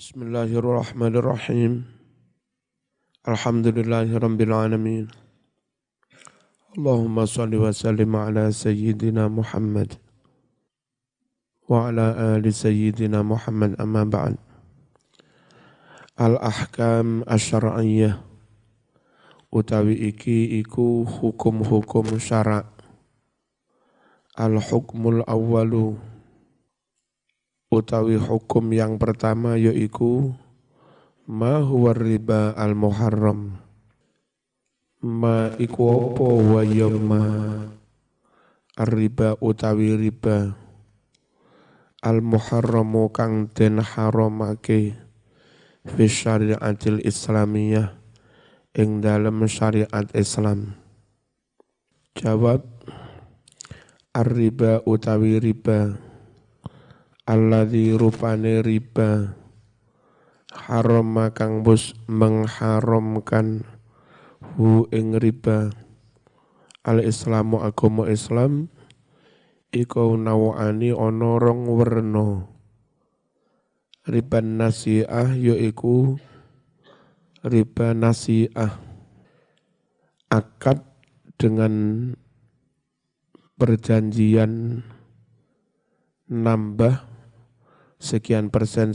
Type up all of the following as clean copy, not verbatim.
Bismillahirrahmanirrahim. Alhamdulillahirabbil alamin. Allahumma shalli wa sallim ala sayyidina Muhammad wa ala ali sayyidina Muhammad amma ba'd. Al-ahkam asy-syar'iyyah utawi iki iku hukum-hukum syara'. Al-hukmul awwalu utawi hukum yang pertama yaiku ma huwa riba al-muharram. Ma iku apa wa yamma ar-riba utawi riba al-muharramu kang den haramake fi syariatil islamiyah ing dalem syariat Islam. Jawab, ar-riba utawi riba alladzi rupane riba harama kang bus mengharamkan hu ing riba al-islamu agama Islam iku nawani ana rong werna. Riba nasi'ah yaiku riba nasi'ah akad dengan perjanjian nambah sekian persen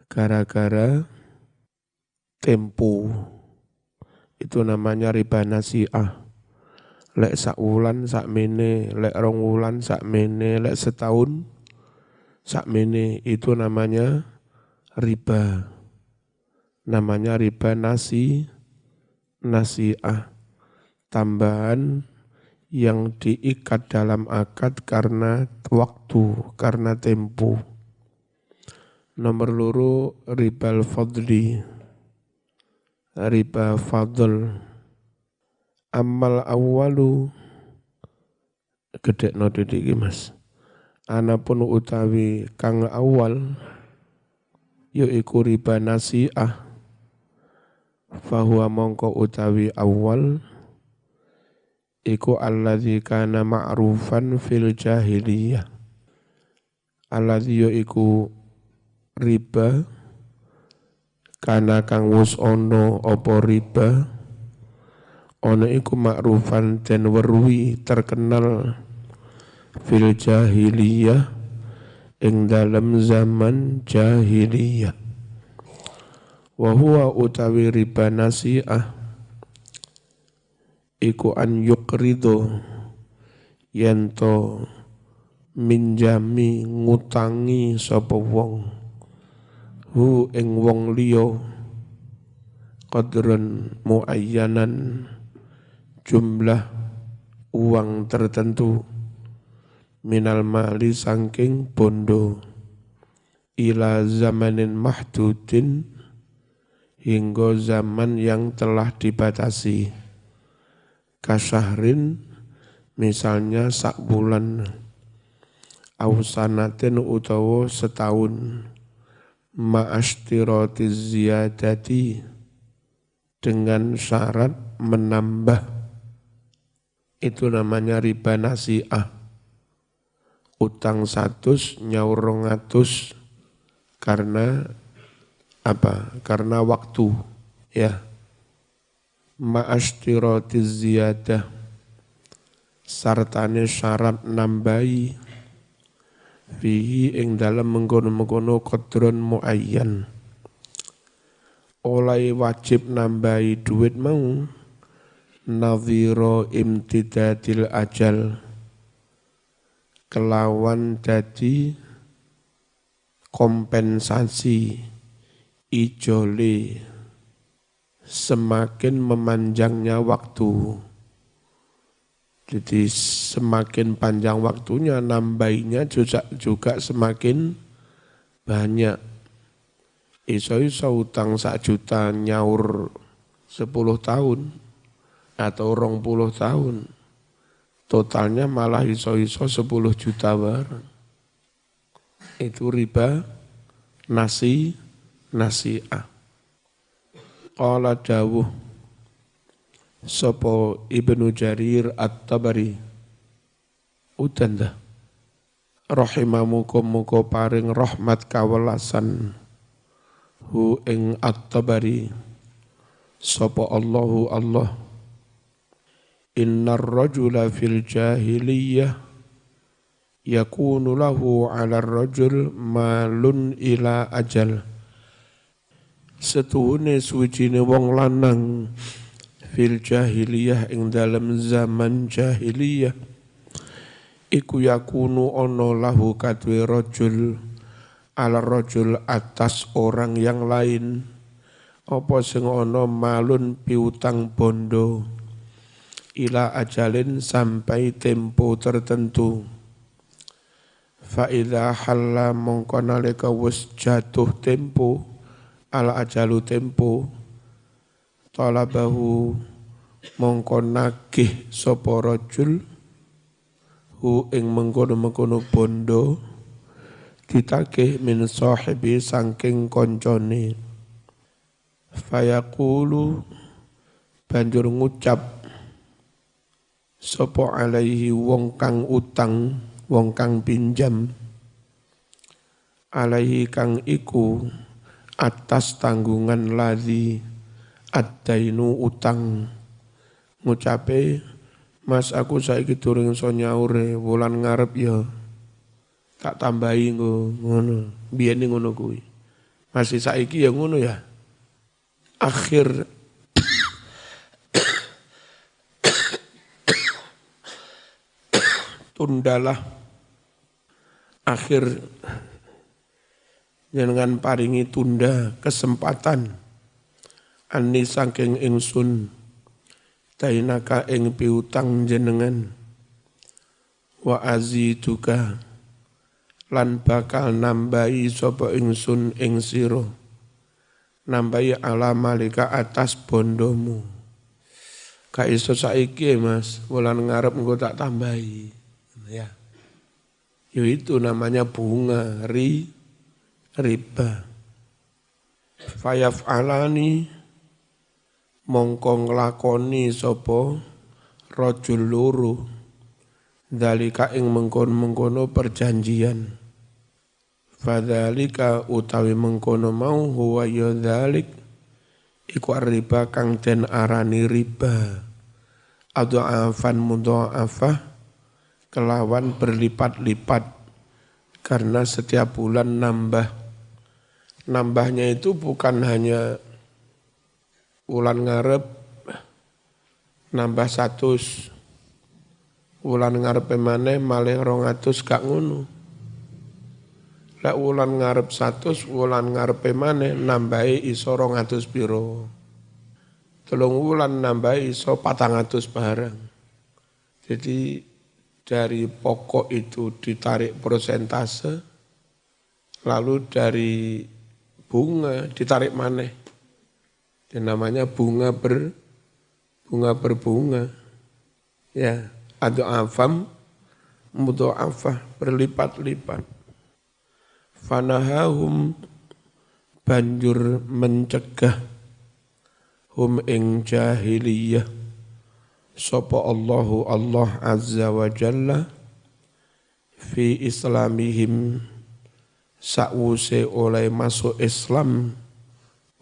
gara-gara tempo. Itu namanya riba nasi'ah. Lek sak wulan sak mene, lek rong wulan sak mene, lek setahun sak mene, itu namanya riba. Namanya riba nasi'ah. Tambahan yang diikat dalam akad karena waktu, karena tempo. Nomor loro ribal fadli, riba fadl. Amal awalu, gedekno didik Mas. Anapun utawi kang awal, yaiku riba nasi'ah. Fahuwa mongko utawi awal, iku alladzi kana ma'rufan fil jahiliyah. Alladzi iku riba kana kang wis ana apa riba ana iku ma'rufan den weruhi terkenal fil jahiliyah ing dalam zaman jahiliyah. Wa huwa utawi riba nasi'ah iku an yukrido yento minjami ngutangi sapa wong hu ing wong liya qadran muayyanan jumlah uang tertentu minal mali saking bondo ila zamanin mahdudin hingga zaman yang telah dibatasi. Kasyahrin misalnya sak bulan au sanatin utawa setahun ma'ashtirati ziyadati dengan syarat menambah. Itu namanya riba nasi'ah. Utang 100 nyaur 200 karena apa? Karena waktu, ya. Ma'ashtiratiz ziyadah sartane syarat nambahi fihi ing dalam mengkono-mengkono qadron muayyan. Oleh wajib nambahi duit mau nadhira imtidadil ajal kelawan dadi kompensasi ijole semakin memanjangnya waktu. Jadi semakin panjang waktunya, nambahinya juga semakin banyak. Iso-iso utang 1 juta nyaur 10 tahun atau 20 tahun. Totalnya malah iso-iso 10 juta bareng. Itu riba nasi'ah. Qala dawuh sapa Ibnu Jarir At-Tabari udan dah rahimamukum paring rahmat kawelasan hu ing at-Tabari sapa Allahu Allah innar rajula fil jahiliyah yakunu lahu 'ala rajul malun ila ajal setuhune suwijine wong lanang fil jahiliyah ing dalam zaman jahiliyah iku yakunu ono lahu kadwe rajul ala rajul atas orang yang lain apa sing ono malun piutang bondo ila ajalin sampai tempo tertentu fa idza halla mongko nalika wis jatuh tempo ala ajalu tempo talabahu mongko nagih sapa rajul hu ing mengkono-mengkono bondo ditagih min sahibi saking koncone fayaqulu banjur ngucap sapa alaihi wong kang utang wong kang pinjam alaihi kang iku atas tanggungan ladzi ad-dainu utang ngucape Mas aku saiki durung iso nyaure wulan ngarep ya tak tambahi ngono. Biyen ngono kuwi. Masih saiki ya ngono ya. Akhir tundalah akhir jenengan paringi tunda kesempatan ani saking ingsun tainaka ing piutang jenengan wa aziduka lan bakal nambahi sapa ingsun ing sira nambahi ala malika atas bondomu ka iso saiki Mas wulan ngarep engko tak tambahi ya itu namanya bunga riba fayaf'alani mongko nglakoni sapa rajul loro dzalika ing mengkono-mengkono perjanjian fadzalika utawi mengkono mau huwa ya dzalik iku riba kang den arani riba adha'afan mudha'afah kelawan berlipat-lipat karena setiap bulan nambahnya itu bukan hanya wulan ngarep nambah 100 wulan ngarep maneh malih 200 gak ngono lek wulan ngarep 100 wulan ngarepe maneh nambahi iso 200 piro 3 wulan nambahi iso 400 barang jadi dari pokok itu ditarik persentase lalu dari bunga ditarik maneh yang namanya bunga berbunga ya adha'afam mudha'afah berlipat-lipat fanahahum banjur mencegah hum ing jahiliyah sapa Allahu Allah azza wa jalla fi islamihim sa'use oleh masuk Islam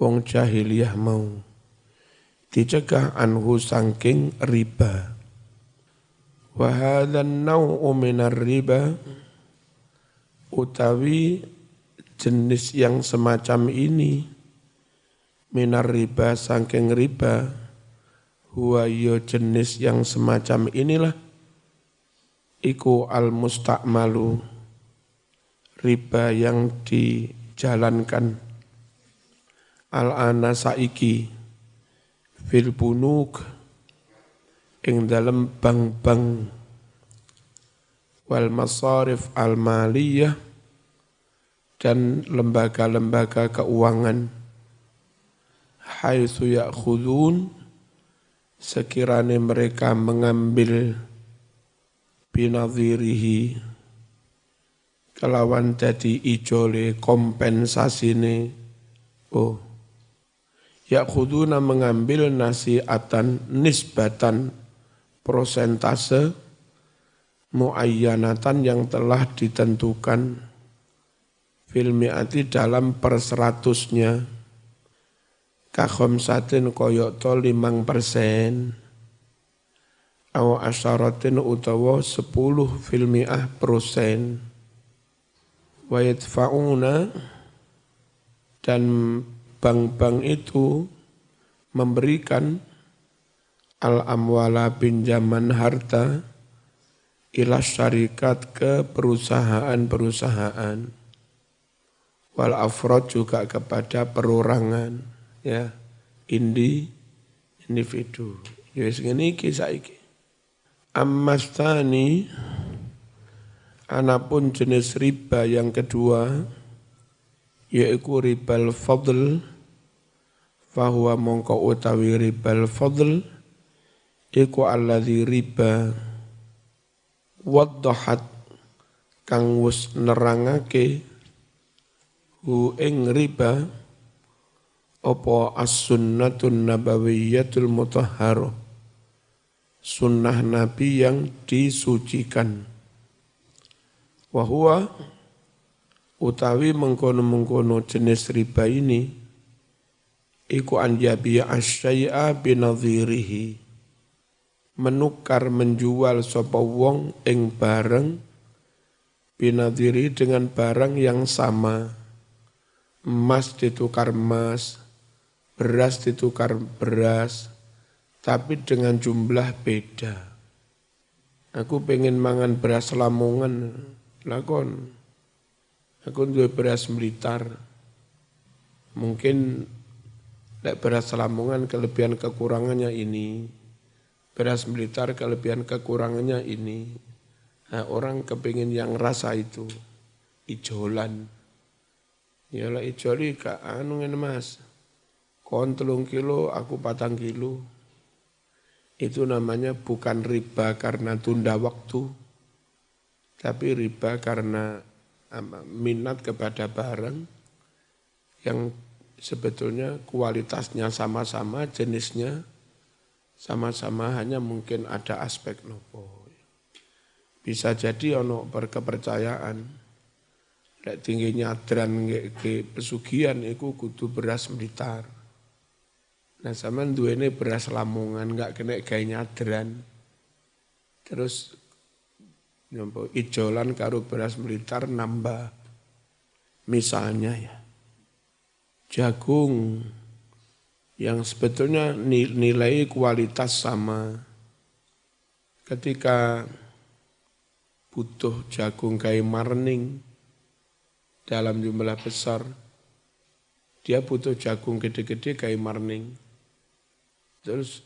wong jahiliyah mau dicegah anhu sangking riba wa hadzan naw'u minar riba utawi jenis yang semacam ini minar riba sangking riba huwa ya jenis yang semacam inilah iku al musta'malu riba yang dijalankan al-ana saiki fil bunuk ing dalem bank-bank wal masarif al-maliyah dan lembaga-lembaga keuangan haitsu ya'khudun sekiranya mereka mengambil binadhirihi kelawan dadi ijole kompensasine ya'khuduna mengambil nasi'atan nisbatan prosentase muayyanatan yang telah ditentukan fil mi'ati dalam per 100-nya ka khamsatin koyok to 5% aw asyaratin utawa 10 fil mi'ah persen wa yadfa'una dan bank-bank itu memberikan al-amwala pinjaman harta ila syarikat ke perusahaan-perusahaan wal afrod juga kepada perorangan ya individu ya wis ngene iki saiki ammastani anapun jenis riba yang kedua yaitu ribal fadl fahuwa mongko utawi ribal fadl iku alladzi riba waddahat kang wis nerangake hu ing riba apa as-sunnatun nabawiyyatul mutahharah sunnah nabi yang disucikan wa huwa utawi mengkono-mengkono jenis riba ini iku anjabiya asyai'a binadhirihi menukar menjual sapa wong ing barang binadhiri dengan barang yang sama emas ditukar emas beras ditukar beras tapi dengan jumlah beda aku pengen mangan beras Lamongan lakon aku duwe beras Blitar mungkin beras Lamongan kelebihan kekurangannya ini beras Blitar kelebihan kekurangannya ini. Nah, orang kepingin yang rasa itu ijolan. Ya lah ijoli gak anu ngene Mas. Kon 3 kilo, aku 4 kilo. Itu namanya bukan riba karena tunda waktu. Tapi riba karena minat kepada barang yang sebetulnya kualitasnya sama-sama, jenisnya sama-sama hanya mungkin ada aspek nopo. Bisa jadi ono berkepercayaan. Lek tinggi nyadran ke pesugihan iku kudu beras Blitar. Nah sampean duwene beras Lamongan enggak kena gawe nyadran. Terus nyompo ijolan karo beras Blitar nambah. Misalnya ya. Jagung yang sebetulnya nilai kualitas sama. Ketika butuh jagung kayak marning dalam jumlah besar, dia butuh jagung gede-gede kayak marning. Terus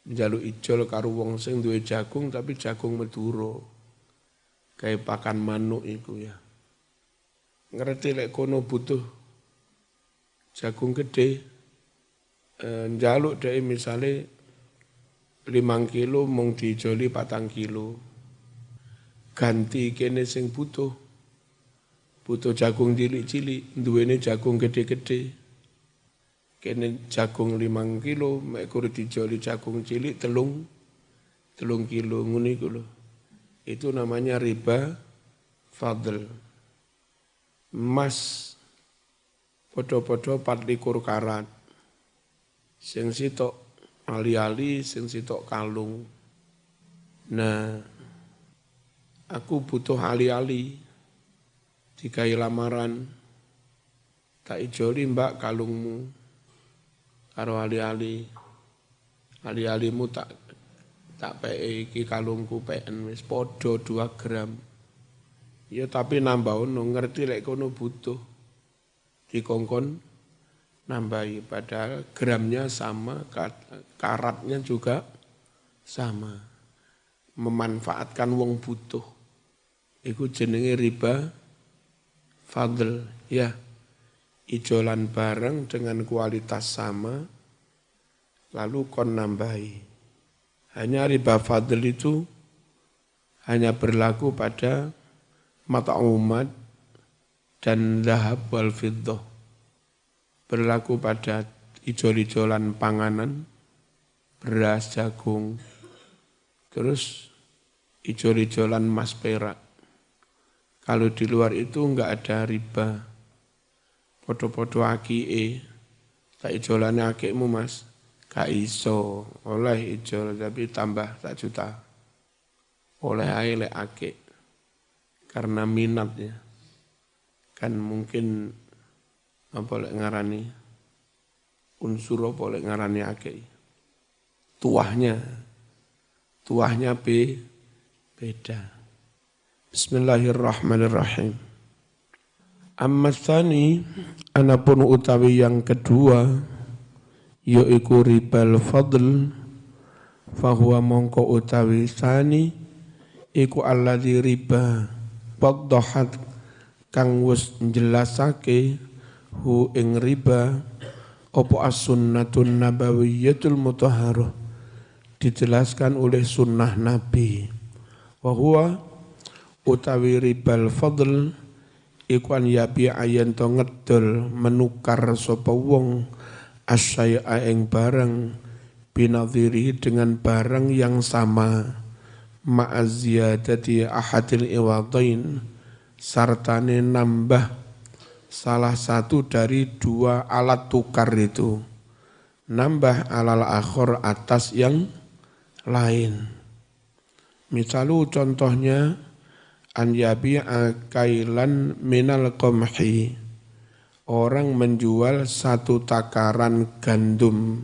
njaluk ijol karo wong sing duwe jagung tapi jagung Madura. Kayak pakan manuk iku ya. Ngerti lek kono butuh jagung gede, njaluk dhek misale 5 kilo mung dijoli 4 kilo. Ganti kene sing butuh jagung cilik-cilik, duwene jagung gede-gede. Kene jagung 5 kilo, mek kudu dijoli jagung cilik 3 kilo ngono iku lho. Itu namanya riba fadl. Emas podo-podo 24 karat. Sing sitok ali-ali, sing sitok kalung. Nah, aku butuh ali-ali. Dikai lamaran. Tak ijoli mbak kalungmu. Karo ali-ali. Ali-alimu tak peke iki kalungku peken wis podo 2 gram. Ya tapi nambah ono ngerti lek kono butuh. Dikongkon nambahi padahal gramnya sama, karatnya juga sama. Memanfaatkan wong butuh. Iku jenenge riba fadl ya. Ijolan barang dengan kualitas sama lalu kon nambahi. Hanya riba fadl itu hanya berlaku pada mat'umat dan zahab wal fiddah. Berlaku pada ijol-ijolan panganan, beras, jagung, terus ijol-ijolan emas perak. Kalau di luar itu enggak ada riba. Podo-podo akike, tak ijolane akikmu mas, gak iso, oleh ijol tapi tambah 1 juta. Oleh ae lek akik, karena minatnya. Kan mungkin apa lek ngarani, unsur apa lek ngarani akik. Tuahnya beda. Bismillahirrahmanirrahim. Amma tsani, anapun utawi yang kedua, yaiku ribal fadl, fahuwa mongko utawi tsani, iku alladzi riba, waddahat kang wis njelasake hu ing riba, opo as-sunnatun nabawiyyatul mutahharah, dijelaskan oleh sunnah Nabi. Wahuwa utawi ribal fadl, iku an yabi ayen to ngedol menukar sapa wong asyai'a ing barang binadhiri dengan barang yang sama ma'aziyadati ahadil iwadain sartane nambah salah satu dari 2 alat tukar itu, nambah alal akhor atas yang lain. Misalu contohnya an yabi'a kailan minal qamhi, orang menjual 1 takaran gandum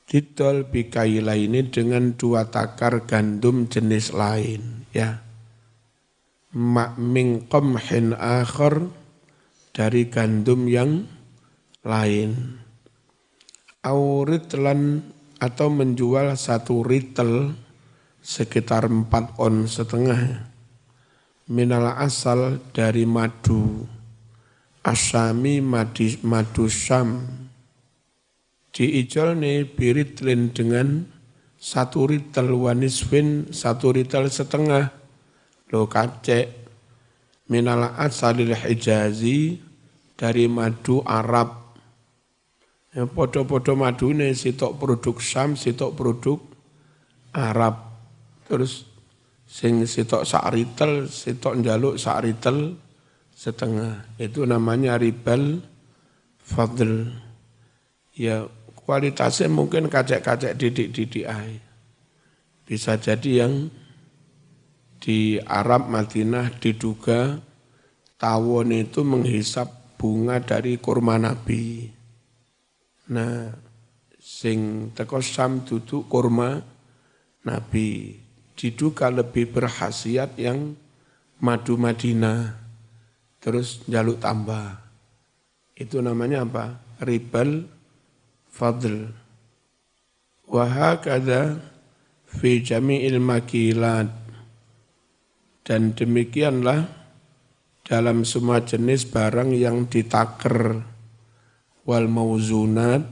didol bikailaini dengan 2 takar gandum jenis lain, ya. Min qamhin akhar, dari gandum yang lain. Auritlan, atau menjual 1 ritel sekitar 4 on setengah minal asal, dari madu asyami, madu Syam, diijolne biritlin dengan 1 ritel waniswin, 1 ritel setengah lo kacek minal asalil hijazi, dari madu Arab. Ya, podo-podo madune sitok produk Syam, sitok produk Arab. Terus sing sitok sak ritel, sitok njaluk sak ritel setengah. Itu namanya ribal fadl. Ya kualitasnya mungkin kacek-kacek didik-didik ae. Bisa jadi yang di Arab Madinah diduga tawon itu menghisap bunga dari kurma Nabi. Nah, sing teko Syam dudu kurma Nabi. Diduga lebih berkhasiat yang madu Madinah, terus jaluk tambah. Itu namanya apa? Ribal fadl. Wa hakadha fi jami'il makilat, dan demikianlah dalam semua jenis barang yang ditaker, wal mauzunat,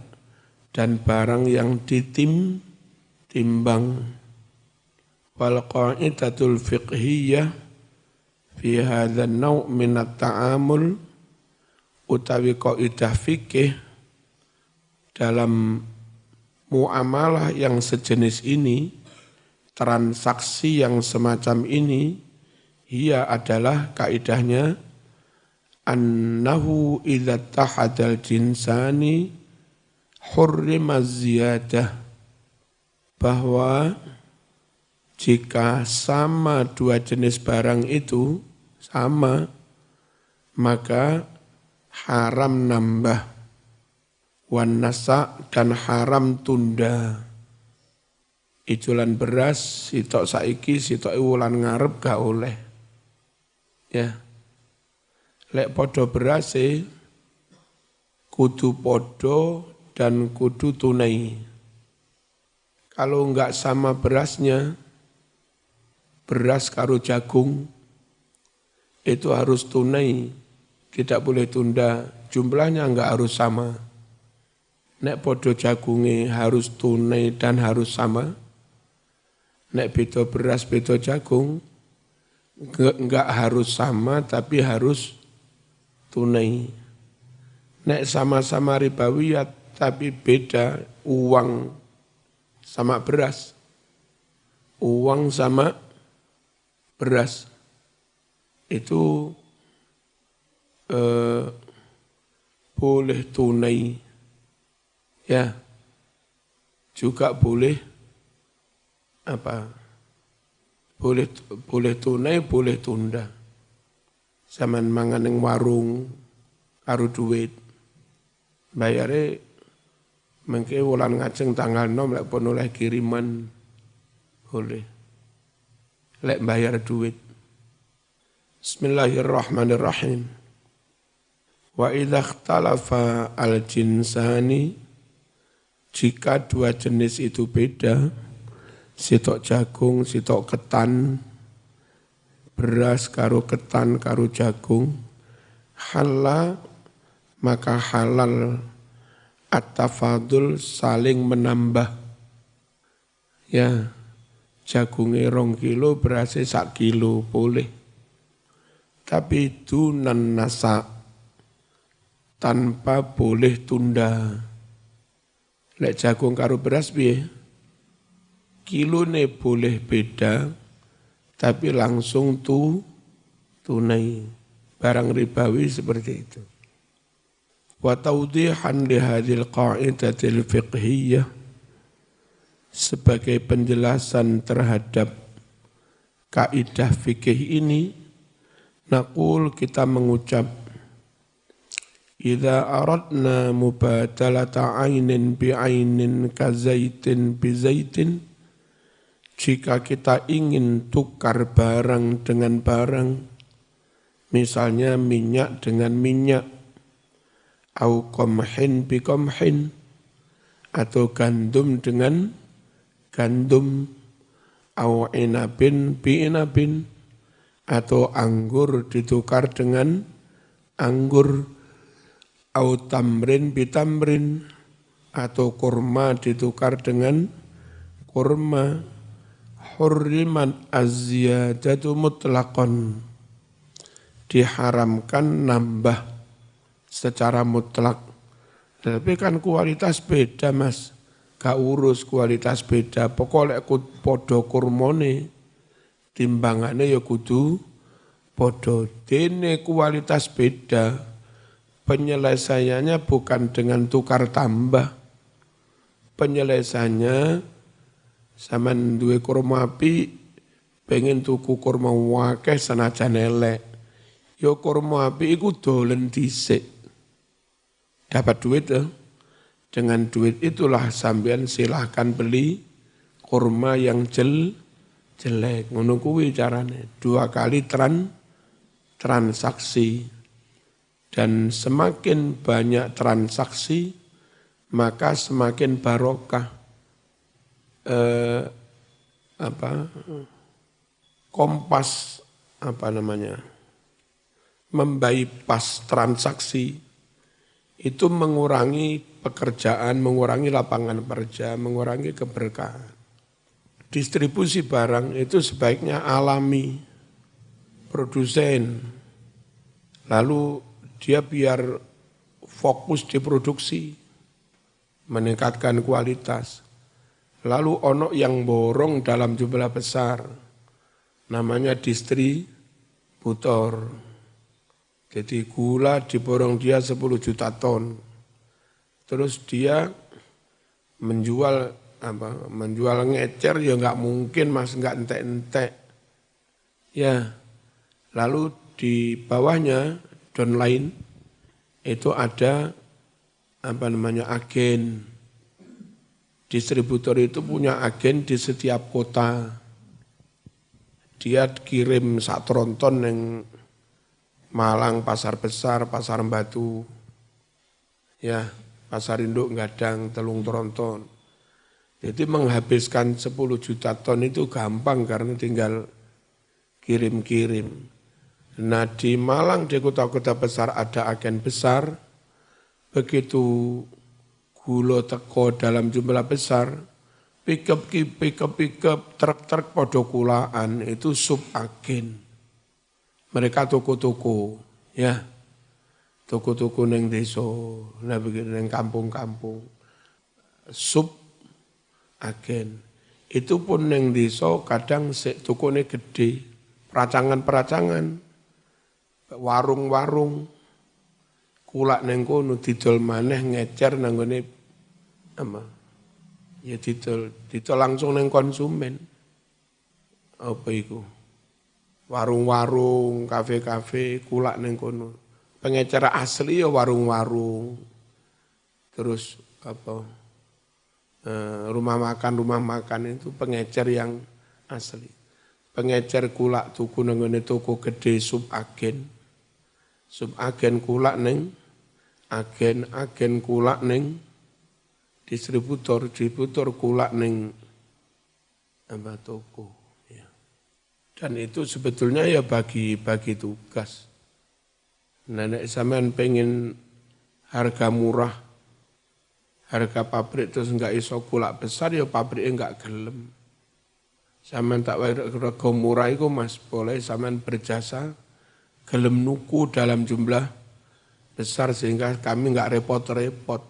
dan barang yang ditimbang. Wal qa'idatul fiqhiyah fi hadzal naw' min at-ta'amul, utawi kaidah fikih dalam muamalah yang sejenis ini, transaksi yang semacam ini, ia adalah kaidahnya annahu idza tahadal jinsani hurrima ziyadah, bahwa jika sama 2 jenis barang itu sama, maka haram nambah, wan nasa, dan haram tunda. Ijolan beras sitok saiki sitok wulan ngarep gak oleh. Ya. Lek podo berase kudu podo dan kudu tunai. Kalau enggak sama berasnya, beras karo jagung itu harus tunai, tidak boleh tunda, jumlahnya enggak harus sama. Nek podo jagunge harus tunai dan harus sama. Nek beda beras beda jagung enggak harus sama tapi harus tunai. Nek sama-sama ribawiyat tapi beda uang sama beras, uang sama beras itu boleh tunai, ya, juga boleh apa? Boleh tunai, boleh tunda. Zaman mangan ning warung karo duit. Bayare mengke wulan ngajeng tanggal 6 lek pun oleh kiriman boleh. Lek bayar duit. Bismillahirrahmanirrahim. Wa idza ikhtalafa al-jinsani, jika dua jenis itu beda, sitok jagung, sitok ketan, beras karo ketan karo jagung, halal maka halal at-tafadul saling menambah. Ya, jagungnya 2 kilo, berasnya 1 kilo, boleh. Tapi dunan nasa, tanpa boleh tunda. Lek jagung karo beras piye? Kilone boleh beda, tapi langsung tunai. Barang ribawi seperti itu. Wa tawdihan li hadhil qa'idatil fiqhiyah, sebagai penjelasan terhadap kaidah fikih ini, naqul kita mengucap, idza aradna mubadalata ainin bi ainin ka zaitin bi zaitin, jika kita ingin tukar barang dengan barang, misalnya minyak dengan minyak, au qamhin bi qamhin, atau gandum dengan gandum, au inabin bi inabin, atau anggur ditukar dengan anggur, au tamrin bi tamrin, atau kurma ditukar dengan kurma, hurriman az-ziyadatu mutlaqan, diharamkan nambah secara mutlak. Tapi kan kualitas beda mas, gak urus kualitas beda, pokoknya podo kurmone, timbangannya ya kudu podo. Dene kualitas beda, penyelesaiannya bukan dengan tukar tambah, penyelesaiannya sampean duwe kurma api, pengen tuku kurma wakeh senajan elek. Yo kurma api iku dolen dhisik. Dapat duit ya. Dengan duit itulah sampean silahkan beli kurma yang jelek. Ngono kuwi carane. 2 kali transaksi. Dan semakin banyak transaksi, maka semakin barokah. Kompas membypass transaksi itu mengurangi pekerjaan, mengurangi lapangan kerja, mengurangi keberkahan. Distribusi barang itu sebaiknya alami, produsen, lalu dia biar fokus di produksi, meningkatkan kualitas. Lalu ono yang borong dalam jumlah besar, namanya distributor. Jadi gula diborong dia 10 juta ton. Terus dia menjual ngecer ya nggak mungkin mas, nggak entek-entek. Ya, lalu di bawahnya downline itu ada agen. Distributor itu punya agen di setiap kota. Dia kirim 1 tronton yang Malang, Pasar Besar, Pasar Batu, ya Pasar Induk Gadang, 3 tronton. Jadi menghabiskan 10 juta ton itu gampang karena tinggal kirim-kirim. Nah di Malang, di kota-kota besar ada agen besar, begitu gula teko dalam jumlah besar, pick-up, truk-truk podo kulaan, itu sub agen. Mereka toko-toko, ya, toko-toko neng desa, nah begitu neng kampung-kampung, sub agen. Itu pun neng desa kadang tokone gede, peracangan-peracangan, warung-warung, kulak neng kono didol maneh ngecer nang ngene apa? Ya didol langsung neng konsumen. Apa iku? Warung-warung, kafe-kafe, kulak neng kono. Pengecer asli ya warung-warung. Terus apa? Rumah makan itu pengecer yang asli. Pengecer kulak tuku nang ngene toko gede subagen. Subagen kulak neng agen kulak neng distributor kulak neng apa toko ya. Dan itu sebetulnya ya bagi tugas. Nah, nek sampean pengen harga murah, harga pabrik terus enggak iso kulak besar ya pabriknya enggak gelem. Sampean tak rego murah iku Mas, boleh sampean berjasa gelem nuku dalam jumlah besar sehingga kami enggak repot-repot.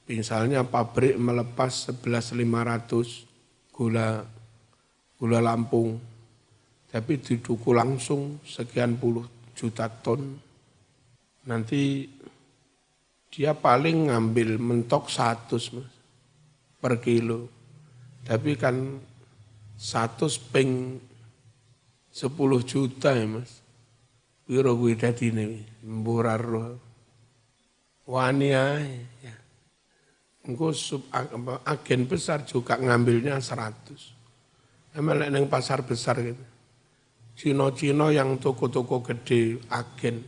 Misalnya pabrik melepas 11.500 gula Lampung, tapi diduku langsung sekian puluh juta ton. Nanti dia paling ngambil mentok 100 Mas, per kilo. Tapi kan 100 ping 10 juta ya Mas. Wiro kuwi dadine mburar wani ae ya. Engko agen besar juga ngambilnya 100. Emang nek ning pasar besar gitu. Cino-cino yang toko-toko gede agen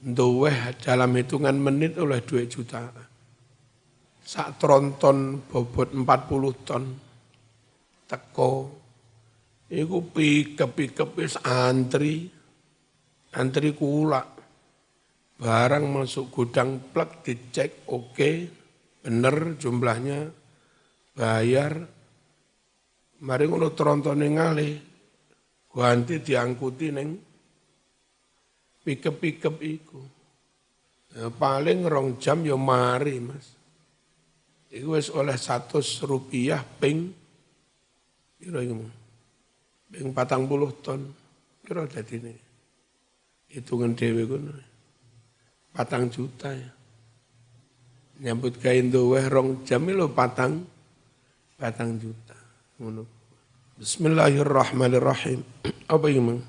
ndoweh dalam hitungan menit oleh 2 juta. Sak tronton bobot 40 ton teko. Iku pikep wis antri kulak. Barang masuk gudang plek dicek oke, bener jumlahnya, bayar. Mari ngono trontone ngalih, ganti diangkuti neng pikep iku. Ya, paling 2 jam ya mari Mas. Iku wis oleh 100 rupiah ping piro iku? Ping 40 ton. Piro dadine? Hitungan dhewe kono. 4 juta ya. Nyambut gawe ndoweh 2 jam lho 4 juta. Ngono. Bismillahirrahmanirrahim. Apa ini?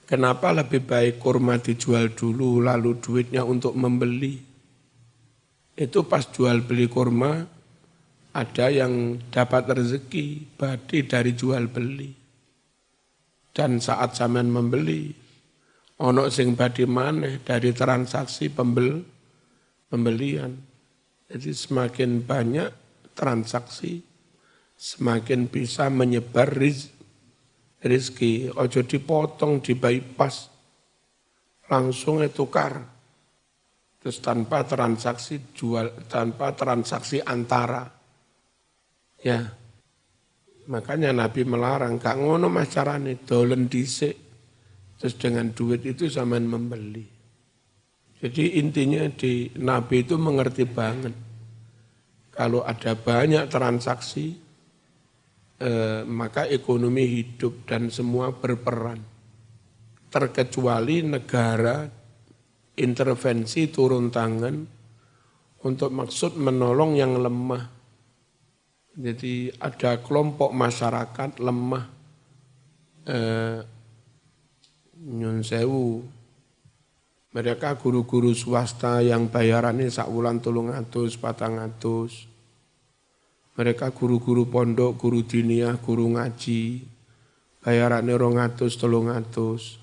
Kenapa lebih baik kurma dijual dulu lalu duitnya untuk membeli? Itu pas jual beli kurma ada yang dapat rezeki badi dari jual beli. Dan saat sampean membeli ono sing badi maneh dari transaksi pembelian. Jadi semakin banyak transaksi semakin bisa menyebar rezeki. Ojo dipotong, di bypass, langsung tukar. Terus tanpa transaksi antara. Ya, makanya Nabi melarang, gak ngono mas carane, dolen dhisik. Terus dengan duit itu sampean membeli. Jadi intinya di Nabi itu mengerti banget. Kalau ada banyak transaksi, maka ekonomi hidup dan semua berperan. Terkecuali negara intervensi turun tangan untuk maksud menolong yang lemah. Jadi ada kelompok masyarakat lemah, nyun sewu, mereka guru-guru swasta yang bayarannya sakwulan 300, 400. Mereka guru-guru pondok, guru diniyah, guru ngaji, bayarannya 200, 300.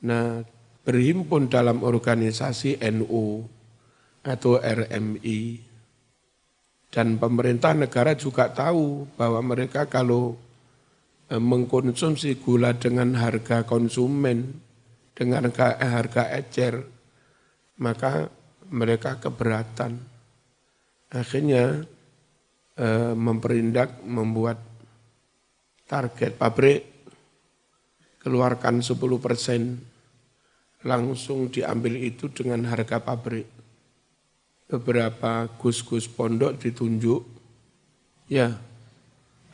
Nah, berhimpun dalam organisasi NU atau RMI. Dan pemerintah negara juga tahu bahwa mereka kalau mengkonsumsi gula dengan harga konsumen, dengan harga ecer, maka mereka keberatan. Akhirnya memperindak, membuat target pabrik, keluarkan 10%, langsung diambil itu dengan harga pabrik. Beberapa gus-gus pondok ditunjuk Ya,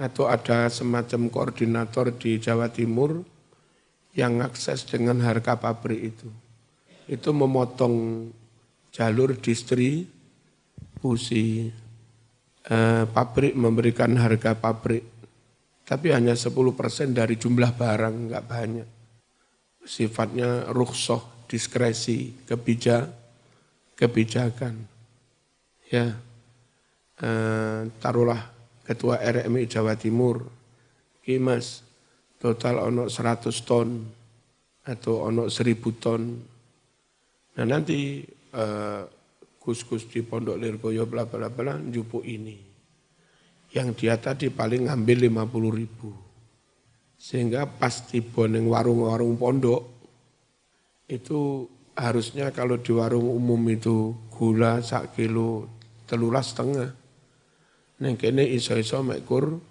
atau ada semacam koordinator di Jawa Timur yang akses dengan harga pabrik itu. Itu memotong jalur distribusi. Pabrik memberikan harga pabrik, tapi hanya 10% dari jumlah barang, enggak banyak. Sifatnya rukhsah, diskresi, kebijakan. Ya, taruhlah Ketua RMI Jawa Timur, Mas, total ono 100 ton atau ono 1000 ton. Nah nanti Gus-gus di Pondok Lirboyo bla bla bla njupuk ini. Yang dia tadi paling ngambil 50.000. Sehingga pas tiba ning warung-warung pondok itu harusnya kalau di warung umum itu gula 1 kilo 13,5. Neng kene iso-iso mekur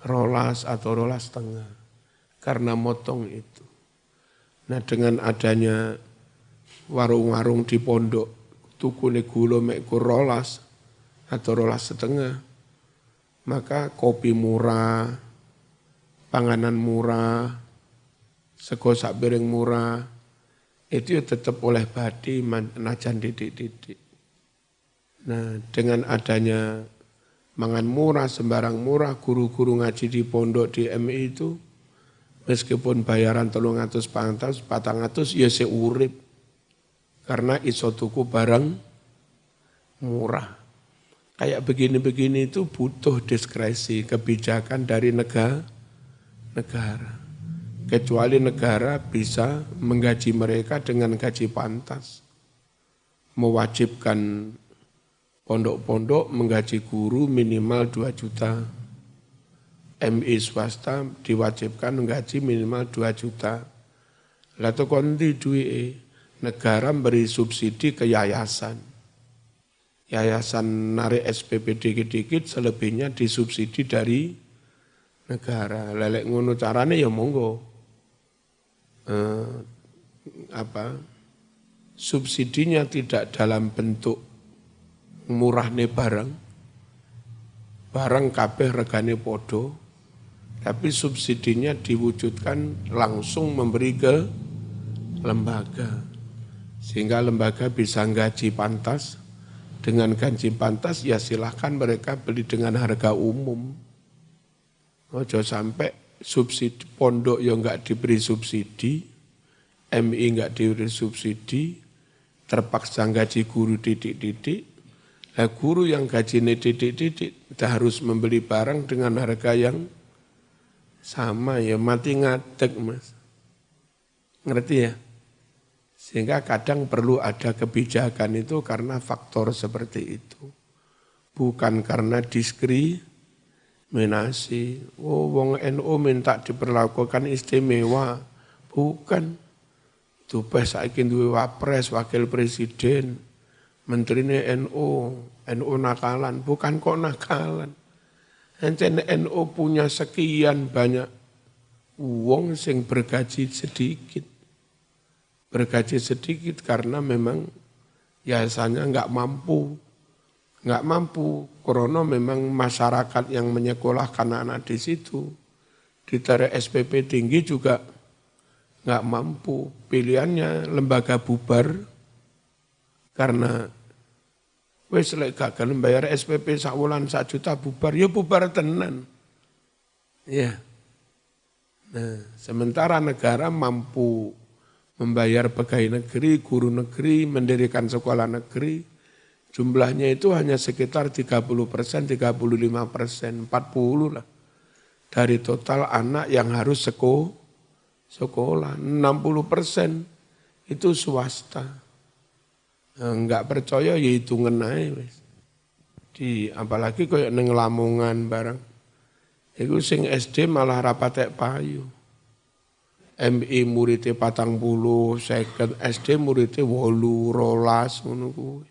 12 atau 12,5 karena motong itu. Nah dengan adanya warung-warung di pondok tukune gula mekur 12 atau 12,5, maka kopi murah, panganan murah, sego sak piring murah, itu tetap oleh badi najan didik-didik. Nah dengan adanya mangan murah, sembarang murah, guru-guru ngaji di pondok di MI itu, meskipun bayaran 300, 400, ya seurip. Karena iso tuku barang murah. Kayak begini-begini itu butuh diskresi, kebijakan dari negara. Kecuali negara bisa menggaji mereka dengan gaji pantas. Mewajibkan pondok-pondok menggaji guru minimal 2 juta. MI swasta diwajibkan menggaji minimal 2 juta. Lalu konti duit negara beri subsidi ke yayasan. Yayasan narik SPP dikit-dikit, selebihnya disubsidi dari negara. Lelek ngono carane ya monggo. Subsidinya tidak dalam bentuk murahne barang kabeh regane podo, tapi subsidinya diwujudkan langsung memberi ke lembaga. Sehingga lembaga bisa gaji pantas, dengan gaji pantas ya silahkan mereka beli dengan harga umum. Ojo sampai subsidi pondok yang enggak diberi subsidi, MI enggak diberi subsidi, terpaksa gaji guru didik-didik. Nah, guru yang gajinya didik-didik harus membeli barang dengan harga yang sama, ya mati ngadeg Mas. Ngerti ya? Sehingga kadang perlu ada kebijakan itu karena faktor seperti itu. Bukan karena diskriminasi. Oh, wong NU minta diperlakukan istimewa. Bukan. Itu pas saiki duwe wapres, wakil presiden, menterine NU nakalan. Bukan kok nakalan. Encen NU punya sekian banyak wong sing bergaji sedikit. Bergaji sedikit karena memang yayasannya enggak mampu. Karena memang masyarakat yang menyekolahkan anak di situ, ditarik SPP tinggi juga enggak mampu. Pilihannya lembaga bubar, karena wis lek gak gelem bayar SPP sak wulan 1 juta bubar, ya bubar tenan. Ya. Nah, sementara negara mampu membayar pegawai negeri, guru negeri, mendirikan sekolah negeri, jumlahnya itu hanya sekitar 30%, 35%, 40% lah. Dari total anak yang harus sekolah, 60% itu swasta. Enggak percaya ya hitungan aja wis. Apalagi kayak neng Lamongan barang. Iku sing SD malah rapatek payu. MI muridnya 40, second SD muridnya 8, 12, ngono kuwi.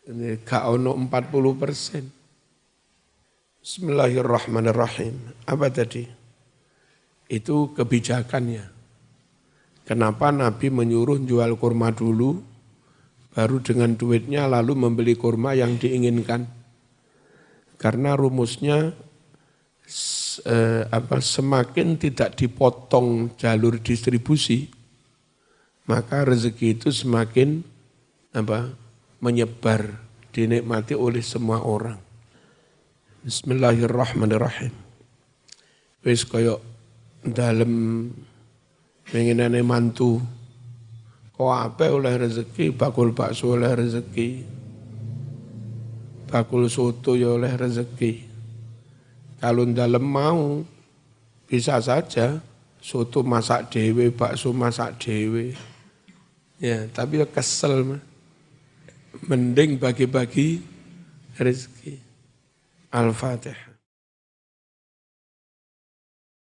Ini gak ono 40%. Bismillahirrahmanirrahim. Apa tadi? Itu kebijakannya. Kenapa Nabi menyuruh jual kurma dulu, baru dengan duitnya lalu membeli kurma yang diinginkan. Karena rumusnya semakin tidak dipotong jalur distribusi, maka rezeki itu semakin menyebar, dinikmati oleh semua orang. Bismillahirrahmanirrahim. Wis koyok dalem pengenane mantu, kok ape oleh rezeki, bakul bakso oleh rezeki, bakul soto ya oleh rezeki. Kalau dalem mau bisa saja soto masak dewe, bakso masak dewe. Ya, tapi ya kesel. Mending bagi-bagi rezeki. Al-Fatihah.